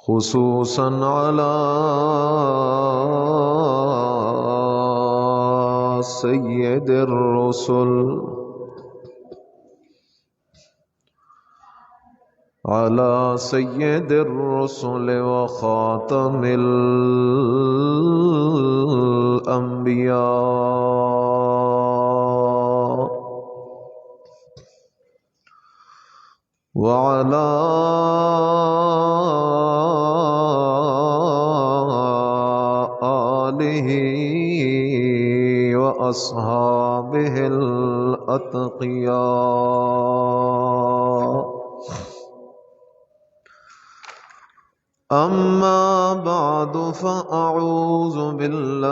خصوصا على سيد الرسل على سيد الرسل وخاتم الأنبياء وعلى آله وأصحابه الأتقياء. أما بعد فأعوذ بالله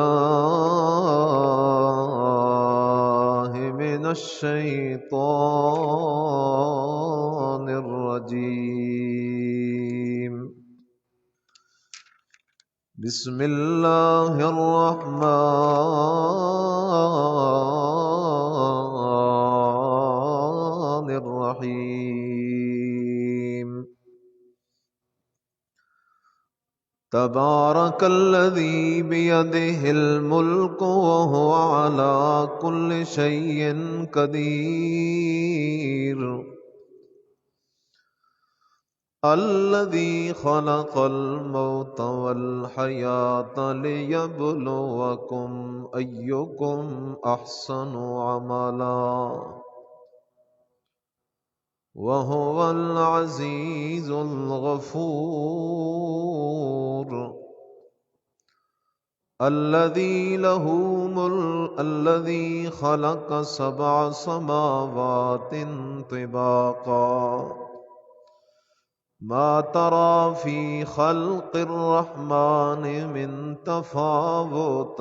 من الشيطان الرجيم. بسم الله الرحمن الرحيم. تبارك الذي بيده الملك وهو على كل شيء قدير. الذي خلق الموت والحياة ليبلوكم أيكم أحسن عملا وهو العزيز الغفور. الذي خلق 7 سماوات طباقا ما ترى في خلق الرحمن من تفاوت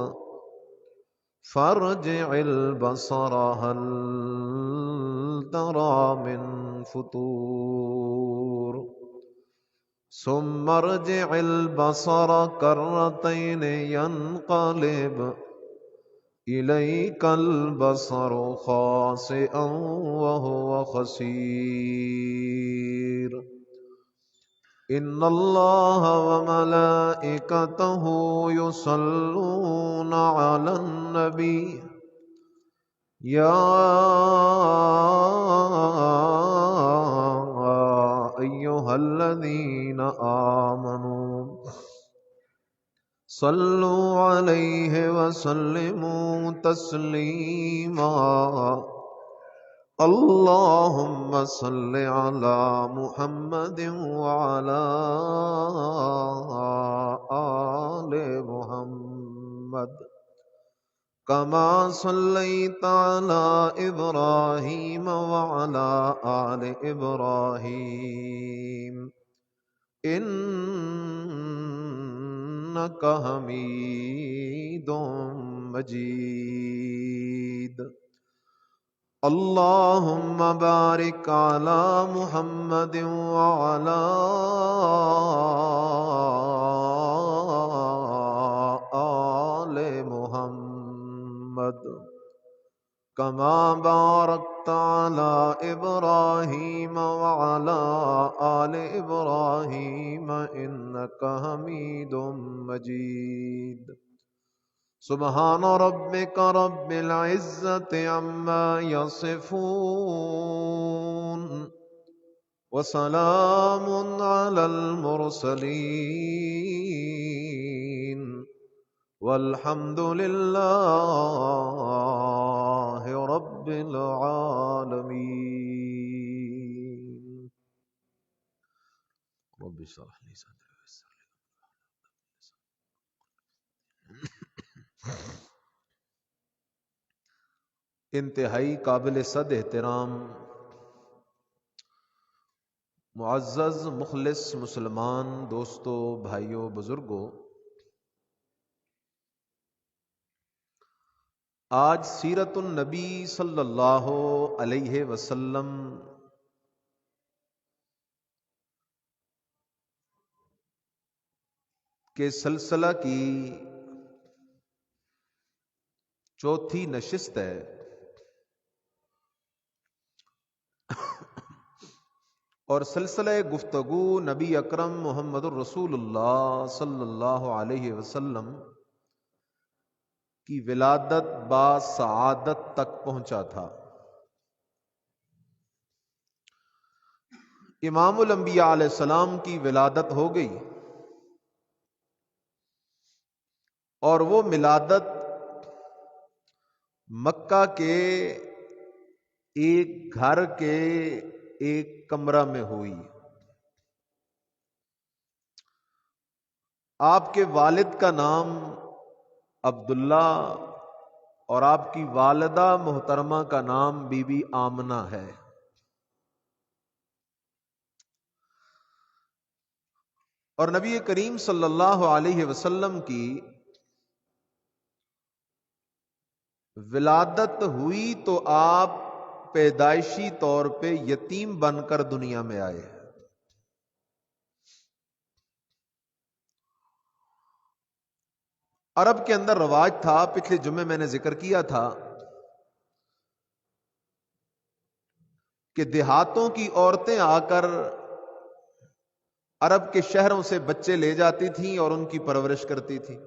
فارجع البصر هل ترى من فطور ثم ارجع البصر كرتين ينقلب إليك البصر خاسئا وهو خسير. إن الله وملائكته يصلون على النبي يا أيها الذين آمنوا صلوا عليه وسلموا تسليما. اللهم صل على محمد وعلى آل محمد كما صليت على إبراهيم وعلى آل إبراهيم إنك حميد مجيد. اللهم بارك على محمد وعلى آل محمد كما باركت على إبراهيم وعلى آل إبراهيم إنك حميد مجيد. سبحان ربك رب العزة عما يصفون وسلام على المرسلين والحمد لله رب العالمين. رب اشرح لي صدري ويسر لي انتہائی قابل صد احترام معزز مخلص مسلمان دوستو، بھائیوں، بزرگوں، آج سیرت النبی صلی اللہ علیہ وسلم کے سلسلہ کی چوتھی نشست ہے اور سلسلہ گفتگو نبی اکرم محمد الرسول اللہ صلی اللہ علیہ وسلم کی ولادت با سعادت تک پہنچا تھا۔ امام الانبیاء علیہ السلام کی ولادت ہو گئی، اور وہ ولادت مکہ کے ایک گھر کے ایک کمرہ میں ہوئی۔ آپ کے والد کا نام عبداللہ اور آپ کی والدہ محترمہ کا نام بی بی آمنہ ہے۔ اور نبی کریم صلی اللہ علیہ وسلم کی ولادت ہوئی تو آپ پیدائشی طور پہ یتیم بن کر دنیا میں آئے۔ عرب کے اندر رواج تھا، پچھلے جمعے میں نے ذکر کیا تھا کہ دیہاتوں کی عورتیں آ کر عرب کے شہروں سے بچے لے جاتی تھیں اور ان کی پرورش کرتی تھیں۔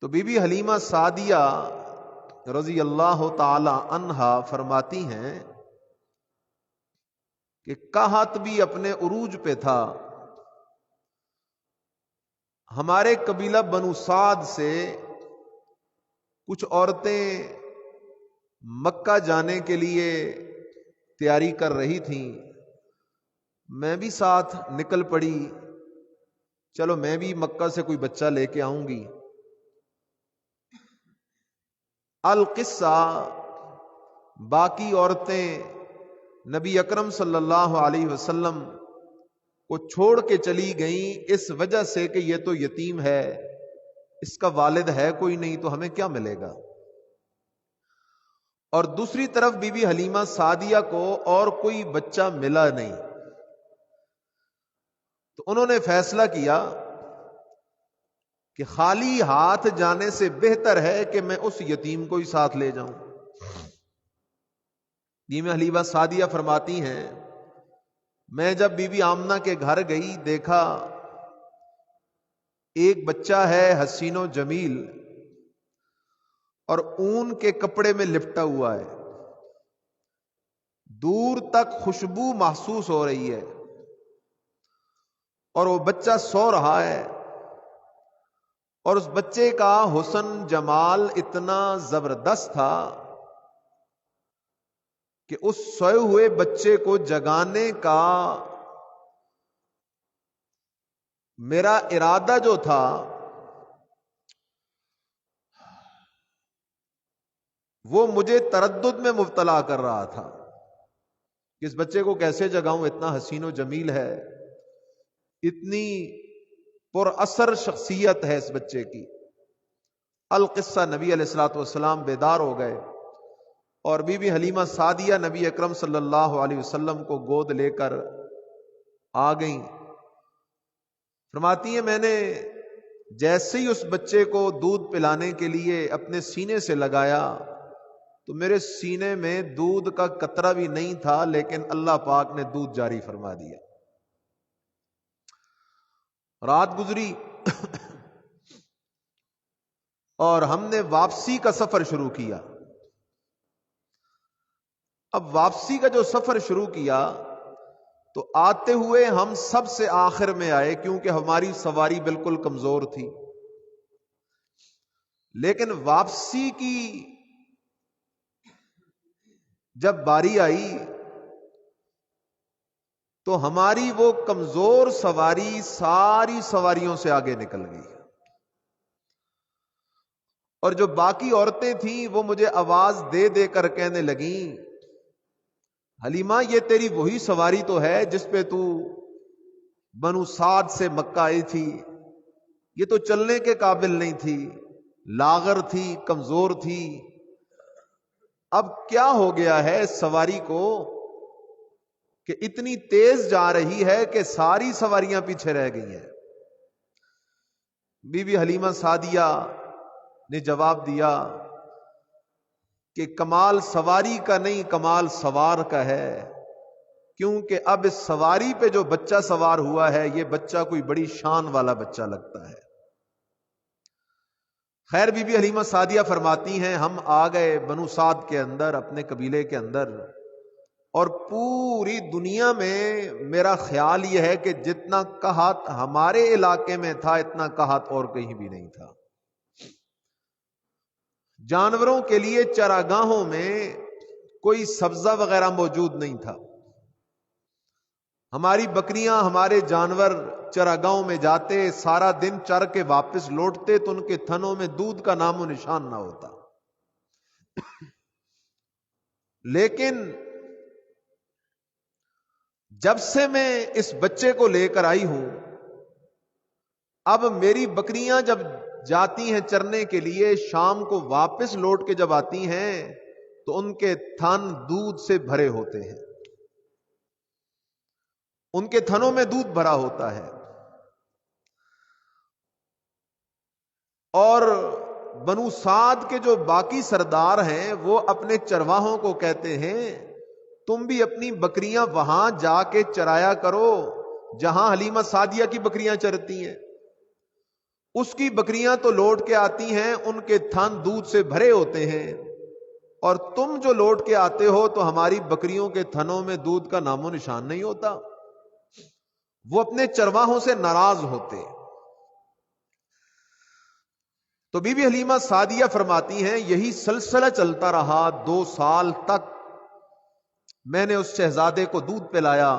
تو بی بی حلیمہ سعدیہ رضی اللہ تعالی عنہا فرماتی ہیں کہ قحط بھی اپنے عروج پہ تھا، ہمارے قبیلہ بنو سعد سے کچھ عورتیں مکہ جانے کے لیے تیاری کر رہی تھیں، میں بھی ساتھ نکل پڑی، چلو میں بھی مکہ سے کوئی بچہ لے کے آؤں گی۔ القصہ باقی عورتیں نبی اکرم صلی اللہ علیہ وسلم کو چھوڑ کے چلی گئیں اس وجہ سے کہ یہ تو یتیم ہے، اس کا والد ہے کوئی نہیں، تو ہمیں کیا ملے گا۔ اور دوسری طرف بی بی حلیمہ سعدیہ کو اور کوئی بچہ ملا نہیں، تو انہوں نے فیصلہ کیا کہ خالی ہاتھ جانے سے بہتر ہے کہ میں اس یتیم کو ہی ساتھ لے جاؤں۔ بی بی حلیمہ سعدیہ فرماتی ہیں میں جب بی بی آمنہ کے گھر گئی، دیکھا ایک بچہ ہے حسین و جمیل اور اون کے کپڑے میں لپٹا ہوا ہے، دور تک خوشبو محسوس ہو رہی ہے، اور وہ بچہ سو رہا ہے، اور اس بچے کا حسن جمال اتنا زبردست تھا کہ اس سوئے ہوئے بچے کو جگانے کا میرا ارادہ جو تھا وہ مجھے تردد میں مبتلا کر رہا تھا کہ اس بچے کو کیسے جگاؤں، اتنا حسین و جمیل ہے، اتنی پر اثر شخصیت ہے اس بچے کی۔ القصہ نبی علیہ الصلوۃ والسلام بیدار ہو گئے، اور بی بی حلیمہ سعدیہ نبی اکرم صلی اللہ علیہ وسلم کو گود لے کر آ گئیں۔ فرماتی ہیں میں نے جیسے ہی اس بچے کو دودھ پلانے کے لیے اپنے سینے سے لگایا تو میرے سینے میں دودھ کا قطرہ بھی نہیں تھا، لیکن اللہ پاک نے دودھ جاری فرما دیا۔ رات گزری اور ہم نے واپسی کا سفر شروع کیا۔ اب واپسی کا جو سفر شروع کیا تو آتے ہوئے ہم سب سے آخر میں آئے، کیونکہ ہماری سواری بالکل کمزور تھی، لیکن واپسی کی جب باری آئی تو ہماری وہ کمزور سواری ساری سواریوں سے آگے نکل گئی، اور جو باقی عورتیں تھیں وہ مجھے آواز دے دے کر کہنے لگیں حلیمہ یہ تیری وہی سواری تو ہے جس پہ تو بنو سعد سے مکہ آئی تھی، یہ تو چلنے کے قابل نہیں تھی، لاغر تھی، کمزور تھی، اب کیا ہو گیا ہے اس سواری کو کہ اتنی تیز جا رہی ہے کہ ساری سواریاں پیچھے رہ گئی ہیں۔ بی بی حلیمہ سعدیہ نے جواب دیا کہ کمال سواری کا نہیں، کمال سوار کا ہے، کیونکہ اب اس سواری پہ جو بچہ سوار ہوا ہے یہ بچہ کوئی بڑی شان والا بچہ لگتا ہے۔ خیر بی بی حلیمہ سعدیہ فرماتی ہیں ہم آ گئے بنو سعد کے اندر، اپنے قبیلے کے اندر، اور پوری دنیا میں میرا خیال یہ ہے کہ جتنا قحط ہمارے علاقے میں تھا اتنا قحط اور کہیں بھی نہیں تھا۔ جانوروں کے لیے چراگاہوں میں کوئی سبزہ وغیرہ موجود نہیں تھا۔ ہماری بکریاں، ہمارے جانور چراگاہوں میں جاتے، سارا دن چر کے واپس لوٹتے تو ان کے تھنوں میں دودھ کا نام و نشان نہ ہوتا۔ لیکن جب سے میں اس بچے کو لے کر آئی ہوں، اب میری بکریاں جب جاتی ہیں چرنے کے لیے، شام کو واپس لوٹ کے جب آتی ہیں تو ان کے تھن دودھ سے بھرے ہوتے ہیں، ان کے تھنوں میں دودھ بھرا ہوتا ہے۔ اور بنو سعد کے جو باقی سردار ہیں وہ اپنے چرواہوں کو کہتے ہیں تم بھی اپنی بکریاں وہاں جا کے چرایا کرو جہاں حلیمہ سعدیہ کی بکریاں چرتی ہیں، اس کی بکریاں تو لوٹ کے آتی ہیں، ان کے تھن دودھ سے بھرے ہوتے ہیں، اور تم جو لوٹ کے آتے ہو تو ہماری بکریوں کے تھنوں میں دودھ کا نام و نشان نہیں ہوتا۔ وہ اپنے چرواہوں سے ناراض ہوتے۔ تو بی بی حلیمہ سعدیہ فرماتی ہیں یہی سلسلہ چلتا رہا 2 سال تک۔ میں نے اس شہزادے کو دودھ پلایا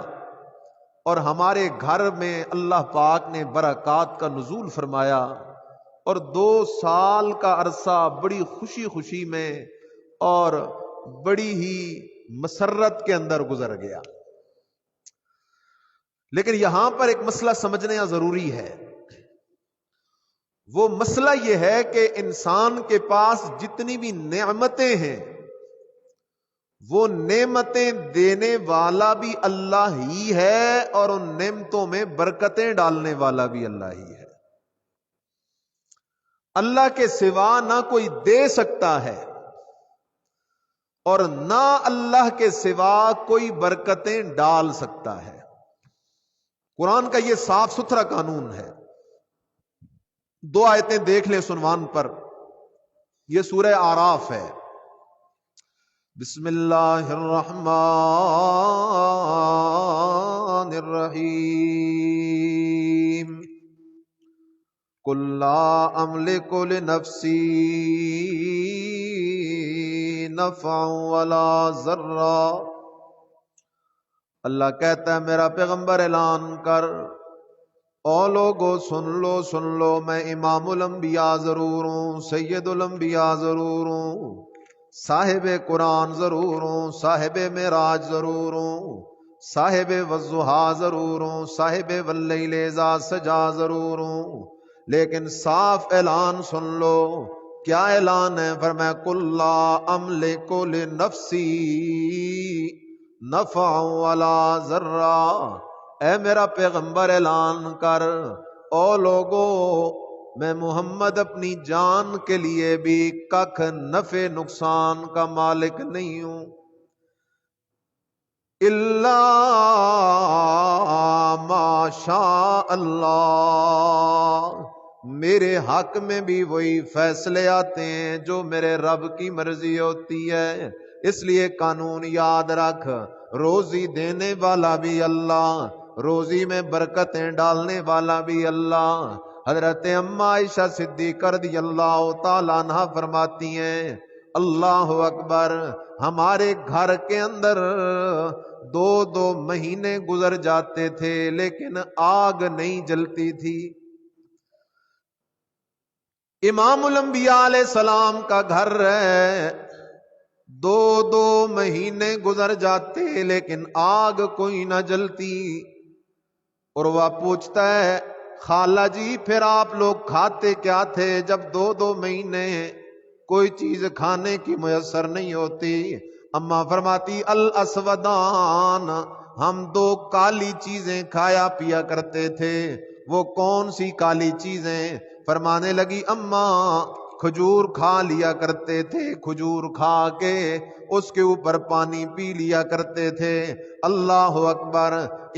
اور ہمارے گھر میں اللہ پاک نے برکات کا نزول فرمایا، اور 2 سال کا عرصہ بڑی خوشی خوشی میں اور بڑی ہی مسرت کے اندر گزر گیا۔ لیکن یہاں پر ایک مسئلہ سمجھنا ضروری ہے۔ وہ مسئلہ یہ ہے کہ انسان کے پاس جتنی بھی نعمتیں ہیں وہ نعمتیں دینے والا بھی اللہ ہی ہے، اور ان نعمتوں میں برکتیں ڈالنے والا بھی اللہ ہی ہے۔ اللہ کے سوا نہ کوئی دے سکتا ہے اور نہ اللہ کے سوا کوئی برکتیں ڈال سکتا ہے۔ قرآن کا یہ صاف ستھرا قانون ہے۔ 2 آیتیں دیکھ لیں اس عنوان پر، یہ سورہ اعراف ہے۔ بسم اللہ الرحمن الرحیم قل لا املک لنفسی نفعا ولا ضرا۔ اللہ کہتا ہے میرا پیغمبر اعلان کر، او لوگو سن لو میں امام الانبیاء ضرور ہوں، سید الانبیاء ضرور ہوں، صاحب قرآن ضرور ہوں، صاحب معراج ضرور ہوں، صاحب والضحیٰ ضرور ہوں، صاحب واللیل اذا سجا ضرور ہوں، لیکن صاف اعلان سن لو۔ کیا اعلان ہے؟ فرمایا قل لا املک لنفسی نفعا ولا ضرا۔ اے میرا پیغمبر اعلان کر، او لوگو میں محمد اپنی جان کے لیے بھی ککھ نفع نقصان کا مالک نہیں ہوں، الا ما شاء اللہ، میرے حق میں بھی وہی فیصلے آتے ہیں جو میرے رب کی مرضی ہوتی ہے۔ اس لیے قانون یاد رکھ، روزی دینے والا بھی اللہ، روزی میں برکتیں ڈالنے والا بھی اللہ۔ حضرت اما عائشہ صدیقہ رضی اللہ تعالیٰ عنہ فرماتی ہیں اللہ اکبر، ہمارے گھر کے اندر 2 مہینے گزر جاتے تھے لیکن آگ نہیں جلتی تھی۔ امام الانبیاء علیہ السلام کا گھر ہے، 2 مہینے گزر جاتے لیکن آگ کوئی نہ جلتی۔ اور وہ پوچھتا ہے خالہ جی پھر آپ لوگ کھاتے کیا تھے جب 2 مہینے کوئی چیز کھانے کی میسر نہیں ہوتی؟ اماں فرماتی الاسودان، ہم 2 کالی چیزیں کھایا پیا کرتے تھے۔ وہ کون سی کالی چیزیں؟ فرمانے لگی اماں کھجور کھا لیا کرتے تھے، کھجور کھا کے اس کے اوپر پانی پی لیا کرتے تھے۔ اللہ اکبر۔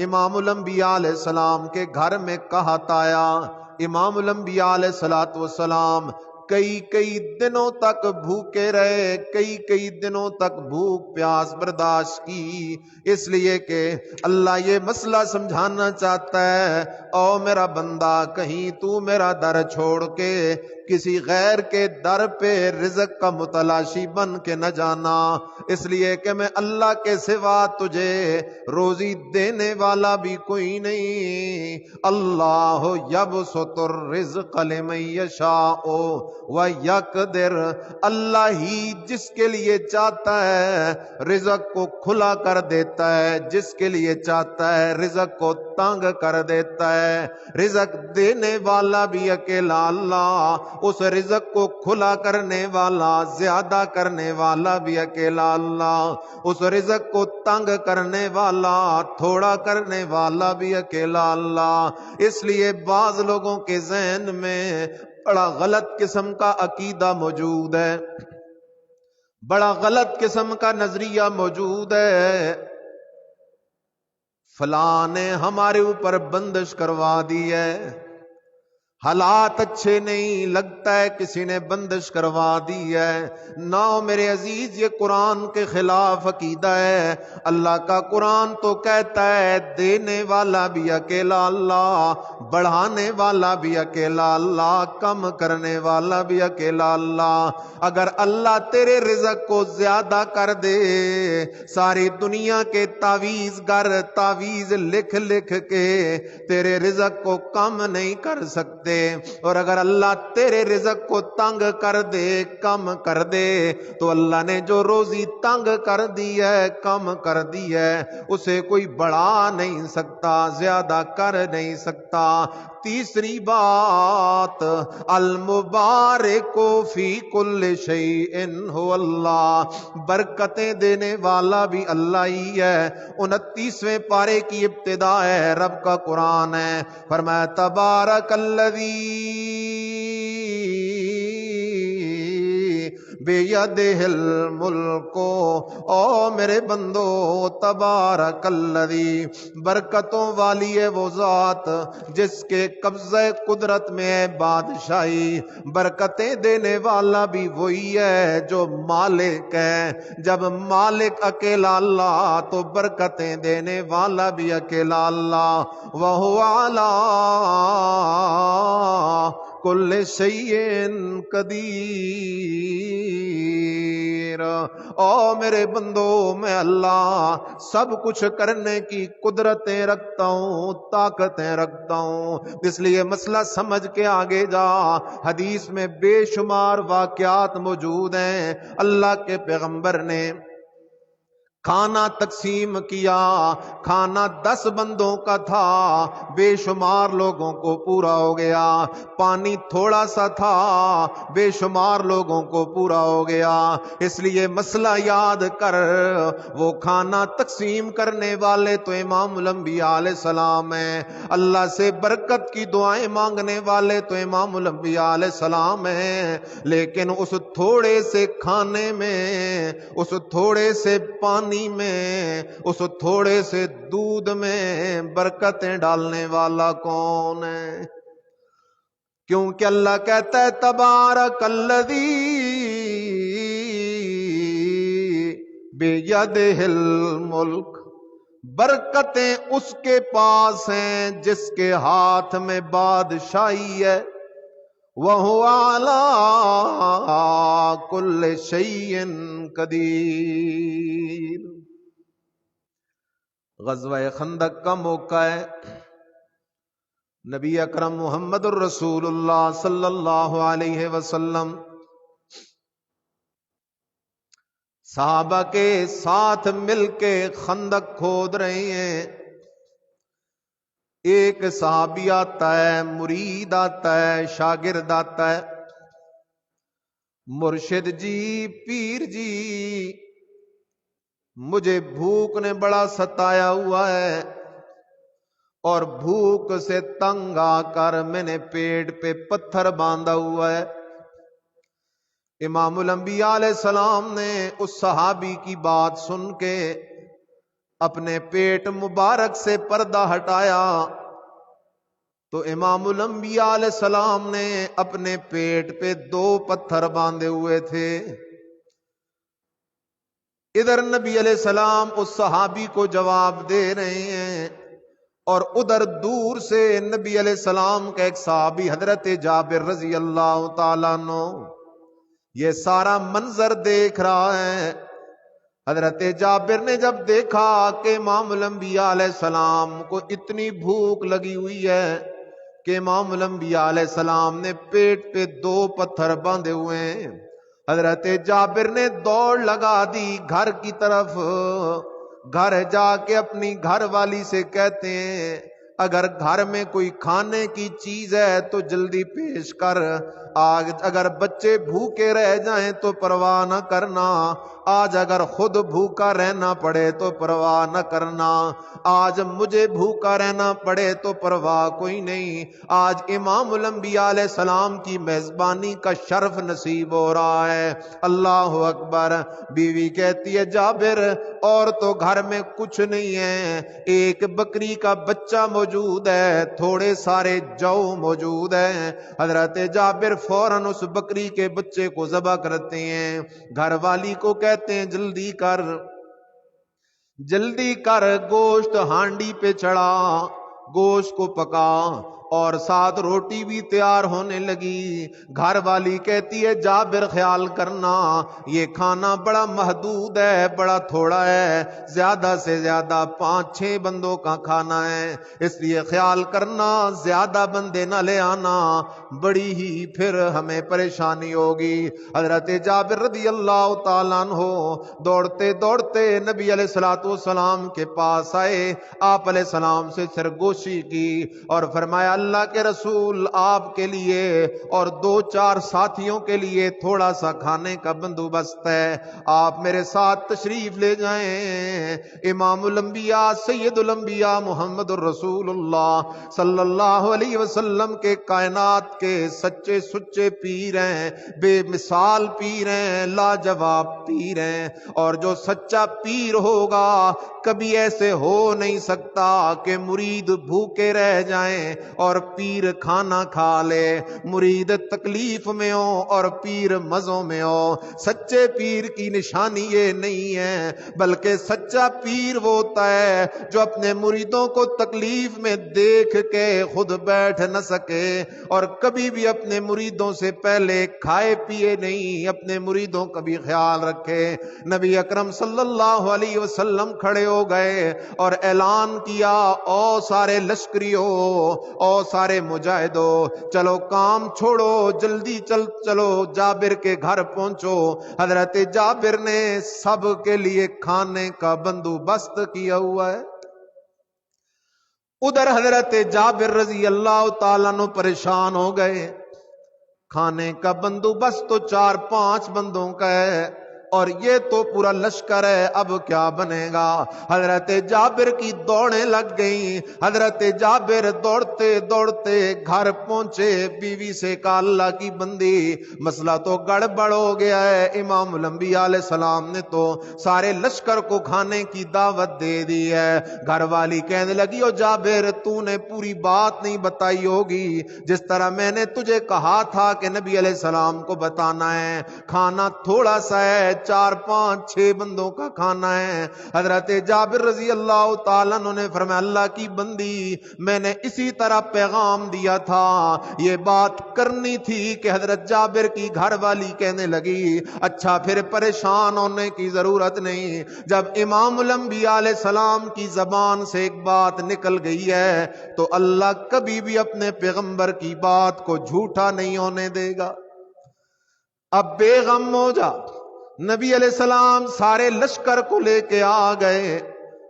امام الانبیاء علیہ السلام کے گھر میں قحط آیا، امام الانبیاء علیہ السلام کئی دنوں تک بھوکے رہے، کئی دنوں تک بھوک پیاس برداشت کی، اس لیے کہ اللہ یہ مسئلہ سمجھانا چاہتا ہے، او میرا بندہ کہیں تو میرا در چھوڑ کے کسی غیر کے در پہ رزق کا متلاشی بن کے نہ جانا، اس لیے کہ میں اللہ کے سوا تجھے روزی دینے والا بھی کوئی نہیں۔ اللہ یبسط الرزق لمن یشاء ویقدر، اللہ ہی جس کے لیے چاہتا ہے رزق کو کھلا کر دیتا ہے، جس کے لیے چاہتا ہے رزق کو تنگ کر دیتا ہے۔ رزق دینے والا بھی اکیلا اللہ، اس رزق کو کھلا کرنے والا زیادہ کرنے والا بھی اکیلا اللہ، اس رزق کو تنگ کرنے والا تھوڑا کرنے والا بھی اکیلا اللہ۔ اس لیے بعض لوگوں کے ذہن میں بڑا غلط قسم کا عقیدہ موجود ہے، بڑا غلط قسم کا نظریہ موجود ہے، فلاں نے ہمارے اوپر بندش کروا دی ہے، حالات اچھے نہیں، لگتا ہے کسی نے بندش کروا دی ہے۔ نہ میرے عزیز، یہ قرآن کے خلاف عقیدہ ہے۔ اللہ کا قرآن تو کہتا ہے دینے والا بھی اکیلا اللہ، بڑھانے والا بھی اکیلا اللہ، کم کرنے والا بھی اکیلا اللہ۔ اگر اللہ تیرے رزق کو زیادہ کر دے، ساری دنیا کے تعویذ گر تعویذ لکھ لکھ کے تیرے رزق کو کم نہیں کر سکتے، اور اگر اللہ تیرے رزق کو تنگ کر دے، کم کر دے، تو اللہ نے جو روزی تنگ کر دی ہے، کم کر دی ہے، اسے کوئی بڑھا نہیں سکتا، زیادہ کر نہیں سکتا۔ تیسری بات، المبارک فی کل شیء هو اللہ، برکتیں دینے والا بھی اللہ ہی ہے۔ 29ویں پارے کی ابتدا ہے، رب کا قرآن ہے، فرمایا تبارک الذی بیدہ الملک، او میرے بندو تبارک الذی، برکتوں والی ہے وہ ذات جس کے قبضہ قدرت میں ہے بادشاہی، برکتیں دینے والا بھی وہی ہے جو مالک ہے۔ جب مالک اکیلا اللہ تو برکتیں دینے والا بھی اکیلا اللہ۔ وَهُوَ عَلَىٰ کُلِّ شَيْءٍ قدیر، او میرے بندو میں اللہ سب کچھ کرنے کی قدرتیں رکھتا ہوں، طاقتیں رکھتا ہوں، اس لیے مسئلہ سمجھ کے آگے جا۔ حدیث میں بے شمار واقعات موجود ہیں، اللہ کے پیغمبر نے کھانا تقسیم کیا، کھانا 10 بندوں کا تھا، بے شمار لوگوں کو پورا ہو گیا۔ پانی تھوڑا سا تھا، بے شمار لوگوں کو پورا ہو گیا۔ اس لیے مسئلہ یاد کر، وہ کھانا تقسیم کرنے والے تو امام الانبیاء علیہ السلام ہیں، اللہ سے برکت کی دعائیں مانگنے والے تو امام الانبیاء علیہ السلام ہیں، لیکن اس تھوڑے سے کھانے میں، اس تھوڑے سے پانی میں، اس تھوڑے سے دودھ میں برکتیں ڈالنے والا کون ہے؟ کیونکہ اللہ کہتا ہے تبارک الذی بیدہ الملک، برکتیں اس کے پاس ہیں جس کے ہاتھ میں بادشاہی ہے۔ وَهُوَ عَلَىٰ كُلِّ شَيْءٍ قدیر۔ غزوہ خندق کا موقع ہے، نبی اکرم محمد الرسول اللہ صلی اللہ علیہ وسلم صحابہ کے ساتھ مل کے خندق کھود رہے ہیں۔ ایک صحابی آتا ہے، مرید آتا ہے، شاگرد آتا ہے، مرشد جی، پیر جی، مجھے بھوک نے بڑا ستایا ہوا ہے، اور بھوک سے تنگ آ کر میں نے پیٹ پہ پتھر باندھا ہوا ہے، امام الانبیاء علیہ السلام نے اس صحابی کی بات سن کے اپنے پیٹ مبارک سے پردہ ہٹایا تو امام الانبیاء علیہ السلام نے اپنے پیٹ پہ 2 پتھر باندھے ہوئے تھے. ادھر نبی علیہ السلام اس صحابی کو جواب دے رہے ہیں اور ادھر دور سے نبی علیہ السلام کا ایک صحابی حضرت جابر رضی اللہ تعالیٰ عنہ یہ سارا منظر دیکھ رہا ہے. حضرت جابر نے جب دیکھا کہ امام الانبیاء علیہ السلام کو اتنی بھوک لگی ہوئی ہے کہ امام الانبیاء علیہ السلام نے پیٹ پہ 2 پتھر باندھے ہوئے ہیں، حضرت جابر نے دوڑ لگا دی گھر کی طرف. گھر جا کے اپنی گھر والی سے کہتے ہیں اگر گھر میں کوئی کھانے کی چیز ہے تو جلدی پیش کر، آج اگر بچے بھوکے رہ جائیں تو پرواہ نہ کرنا، آج اگر خود بھوکا رہنا پڑے تو پرواہ نہ کرنا، آج مجھے بھوکا رہنا پڑے تو پرواہ کوئی نہیں، آج امام الانبیاء علیہ السلام کی میزبانی کا شرف نصیب ہو رہا ہے. اللہ اکبر. بیوی کہتی ہے جابر اور تو گھر میں کچھ نہیں ہے، ایک بکری کا بچہ موجود ہے، تھوڑے سارے جو موجود ہیں. حضرت جابر فوراً اس بکری کے بچے کو ذبح کرتے ہیں. گھر والی کو کہتے ہیں جلدی کر جلدی کر، گوشت ہانڈی پہ چڑھا، گوشت کو پکا اور ساتھ روٹی بھی تیار ہونے لگی. گھر والی کہتی ہے جابر خیال کرنا یہ کھانا بڑا محدود ہے، بڑا تھوڑا ہے، زیادہ سے زیادہ 5-6 بندوں کا کھانا ہے، اس لیے خیال کرنا زیادہ بندے نہ لے آنا، بڑی ہی پھر ہمیں پریشانی ہوگی. حضرت جابر رضی اللہ تعالیٰ عنہ دوڑتے دوڑتے نبی علیہ الصلوۃ والسلام کے پاس آئے، آپ علیہ السلام سے سرگوشی کی اور فرمایا اللہ کے رسول آپ کے لیے اور 2-4 ساتھیوں کے لیے تھوڑا سا کھانے کا بندوبست ہے، آپ میرے ساتھ تشریف لے جائیں. امام الانبیاء سید الانبیاء محمد الرسول اللہ صلی اللہ علیہ وسلم کے کائنات کے سچے سچے پیر ہیں، بے مثال پیر ہیں، لاجواب پیر ہیں، اور جو سچا پیر ہوگا کبھی ایسے ہو نہیں سکتا کہ مرید بھوکے رہ جائیں اور پیر کھانا کھا لے، مرید تکلیف میں ہو اور پیر مزوں میں ہو. سچے پیر کی نشانی یہ نہیں ہے، بلکہ سچا پیر وہ ہوتا ہے جو اپنے مریدوں کو تکلیف میں دیکھ کے خود بیٹھ نہ سکے اور کبھی بھی اپنے مریدوں سے پہلے کھائے پیے نہیں، اپنے مریدوں کا بھی خیال رکھے. نبی اکرم صلی اللہ علیہ وسلم کھڑے ہو گئے اور اعلان کیا او سارے لشکریوں، او سارے مجاہدوں، چلو کام چھوڑو، جلدی چلو جابر کے گھر پہنچو. حضرت جابر نے سب کے لیے کھانے کا بندوبست کیا ہوا ہے. ادھر حضرت جابر رضی اللہ تعالیٰ عنہ پریشان ہو گئے، کھانے کا بندوبست تو 4-5 بندوں کا ہے اور یہ تو پورا لشکر ہے، اب کیا بنے گا. حضرت جابر کی دوڑیں لگ گئیں. حضرت جابر دوڑتے دوڑتے گھر پہنچے، بیوی سے کہا اللہ کی بندی مسئلہ تو گڑبڑ ہو گیا ہے، امام الانبیاء علیہ السلام نے تو سارے لشکر کو کھانے کی دعوت دے دی ہے. گھر والی کہنے لگی او جابر تو نے پوری بات نہیں بتائی ہوگی، جس طرح میں نے تجھے کہا تھا کہ نبی علیہ السلام کو بتانا ہے، کھانا تھوڑا سا ہے، 4-5-6 بندوں کا کھانا ہے. حضرت جابر رضی اللہ تعالیٰ عنہ نے فرمایا اللہ کی بندی میں نے اسی طرح پیغام دیا تھا، یہ بات کرنی تھی کہ حضرت جابر کی گھر والی کہنے لگی اچھا پھر پریشان ہونے کی ضرورت نہیں، جب امام الانبیاء علیہ السلام کی زبان سے ایک بات نکل گئی ہے تو اللہ کبھی بھی اپنے پیغمبر کی بات کو جھوٹا نہیں ہونے دے گا. اب بے غم ہو جا. نبی علیہ السلام سارے لشکر کو لے کے آ گئے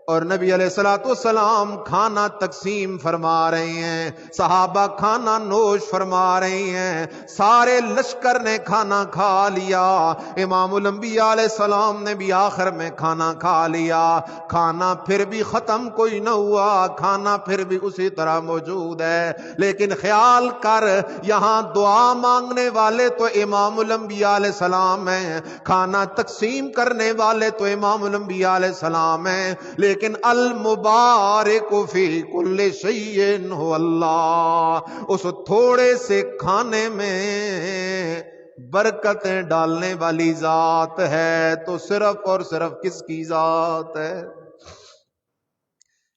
اور نبی علیہ الصلوۃ والسلام کھانا تقسیم فرما رہے ہیں، صحابہ کھانا نوش فرما رہے ہیں، سارے لشکر نے کھانا کھا لیا، امام الانبیاء علیہ السلام نے بھی آخر میں کھانا کھا لیا، کھانا پھر بھی ختم کوئی نہ ہوا، کھانا پھر بھی اسی طرح موجود ہے، لیکن خیال کر یہاں دعا مانگنے والے تو امام الانبیاء علیہ السلام ہیں، کھانا تقسیم کرنے والے تو امام الانبیاء علیہ السلام ہیں، لیکن المبارک فی کل شیء هو اللہ، اس تھوڑے سے کھانے میں برکتیں ڈالنے والی ذات ہے تو صرف اور صرف کس کی ذات ہے؟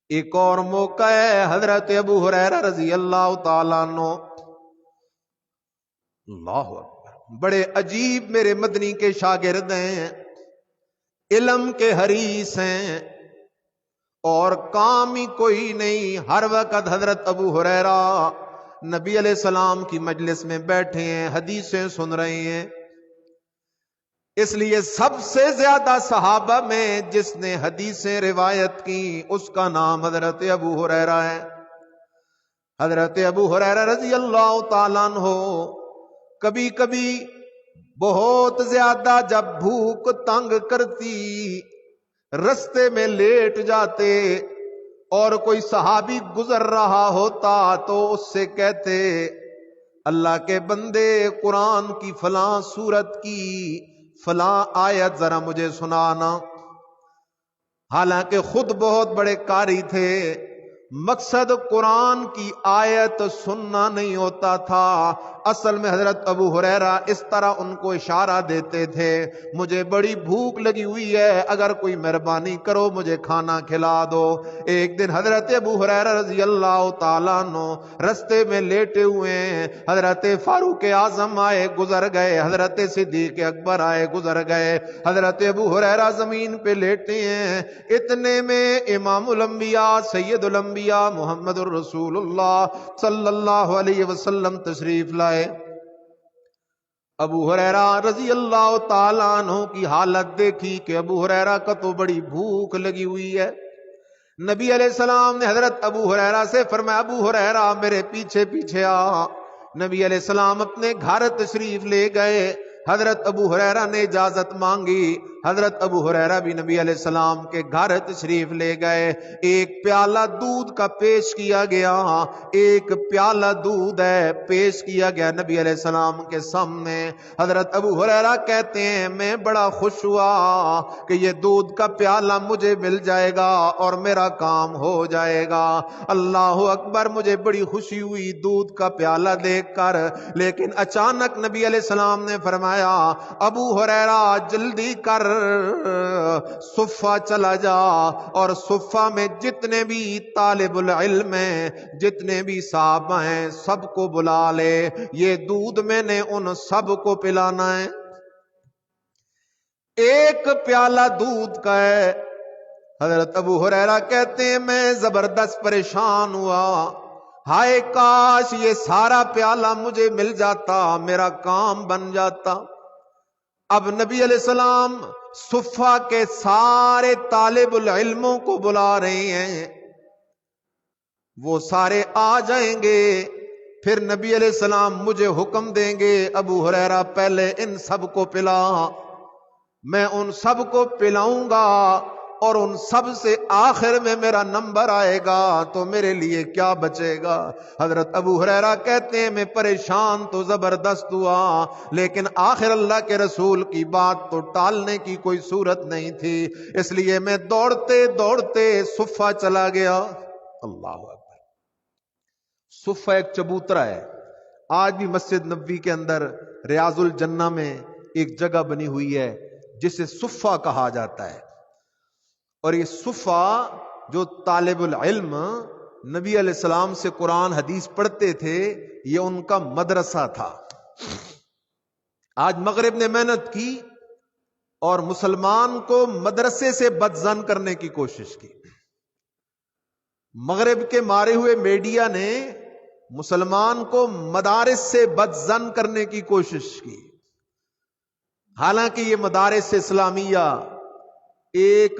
ایک اور موقع ہے، حضرت ابو ہریرہ رضی اللہ تعالیٰ عنہ، اللہ اکبر، بڑے عجیب میرے مدنی کے شاگرد ہیں، علم کے حریص ہیں اور کام ہی کوئی نہیں، ہر وقت حضرت ابو ہریرہ نبی علیہ السلام کی مجلس میں بیٹھے ہیں، حدیثیں سن رہے ہیں، اس لیے سب سے زیادہ صحابہ میں جس نے حدیثیں روایت کی اس کا نام حضرت ابو ہریرہ ہے۔ حضرت ابو ہریرہ رضی اللہ تعالیٰ عنہ کبھی کبھی بہت زیادہ جب بھوک تنگ کرتی رستے میں لیٹ جاتے اور کوئی صحابی گزر رہا ہوتا تو اس سے کہتے اللہ کے بندے قرآن کی فلاں سورت کی فلاں آیت ذرا مجھے سنانا، حالانکہ خود بہت بڑے قاری تھے، مقصد قرآن کی آیت سننا نہیں ہوتا تھا، اصل میں حضرت ابو ہریرہ اس طرح ان کو اشارہ دیتے تھے مجھے بڑی بھوک لگی ہوئی ہے، اگر کوئی مہربانی کرو مجھے کھانا کھلا دو۔ ایک دن حضرت ابو ہریرہ رضی اللہ تعالیٰ عنہ رستے میں لیٹے ہوئے ہیں، حضرت فاروق اعظم آئے گزر گئے، حضرت صدیق اکبر آئے گزر گئے، حضرت ابو ہریرہ زمین پہ لیٹے ہیں، اتنے میں امام الانبیاء سید الانبیاء محمد الرسول اللہ صلی اللہ علیہ وسلم تشریف لائے۔ ابو ہریرہ رضی اللہ تعالیٰ عنہ کی حالت دیکھی کہ ابو ہریرہ کا تو بڑی بھوک لگی ہوئی ہے، نبی علیہ السلام نے حضرت ابو ہریرہ سے فرمایا ابو ہریرہ میرے پیچھے پیچھے آ، نبی علیہ السلام اپنے گھر تشریف لے گئے، حضرت ابو ہریرہ نے اجازت مانگی، حضرت ابو ہریرہ بھی نبی علیہ السلام کے گھر تشریف لے گئے، ایک پیالہ دودھ کا پیش کیا گیا، ایک پیالہ دودھ ہے پیش کیا گیا نبی علیہ السلام کے سامنے، حضرت ابو ہریرہ کہتے ہیں میں بڑا خوش ہوا کہ یہ دودھ کا پیالہ مجھے مل جائے گا اور میرا کام ہو جائے گا، اللہ اکبر، مجھے بڑی خوشی ہوئی دودھ کا پیالہ دیکھ کر، لیکن اچانک نبی علیہ السلام نے فرمایا ابو ہریرہ جلدی کر صفہ چلا جا اور صفہ میں جتنے بھی طالب العلم ہیں، جتنے بھی صحابہ ہیں، سب کو بلا لے، یہ دودھ میں نے ان سب کو پلانا ہے۔ ایک پیالہ دودھ کا ہے، حضرت ابو ہریرہ کہتے ہیں میں زبردست پریشان ہوا، ہائے کاش یہ سارا پیالہ مجھے مل جاتا، میرا کام بن جاتا۔ اب نبی علیہ السلام صفہ کے سارے طالب العلموں کو بلا رہے ہیں، وہ سارے آ جائیں گے، پھر نبی علیہ السلام مجھے حکم دیں گے ابو ہریرہ پہلے ان سب کو پلا، میں ان سب کو پلاؤں گا اور ان سب سے آخر میں میرا نمبر آئے گا تو میرے لیے کیا بچے گا۔ حضرت ابو ہریرہ کہتے ہیں میں پریشان تو زبردست ہوا، لیکن آخر اللہ کے رسول کی بات تو ٹالنے کی کوئی صورت نہیں تھی، اس لیے میں دوڑتے دوڑتے صفہ چلا گیا۔ اللہ اکبر، صفہ ایک چبوترا ہے، آج بھی مسجد نبوی کے اندر ریاض الجنہ میں ایک جگہ بنی ہوئی ہے جسے صفہ کہا جاتا ہے، اور یہ صفہ جو طالب العلم نبی علیہ السلام سے قرآن حدیث پڑھتے تھے یہ ان کا مدرسہ تھا۔ آج مغرب نے محنت کی اور مسلمان کو مدرسے سے بدظن کرنے کی کوشش کی، مغرب کے مارے ہوئے میڈیا نے مسلمان کو مدارس سے بدظن کرنے کی کوشش کی، حالانکہ یہ مدارس اسلامیہ ایک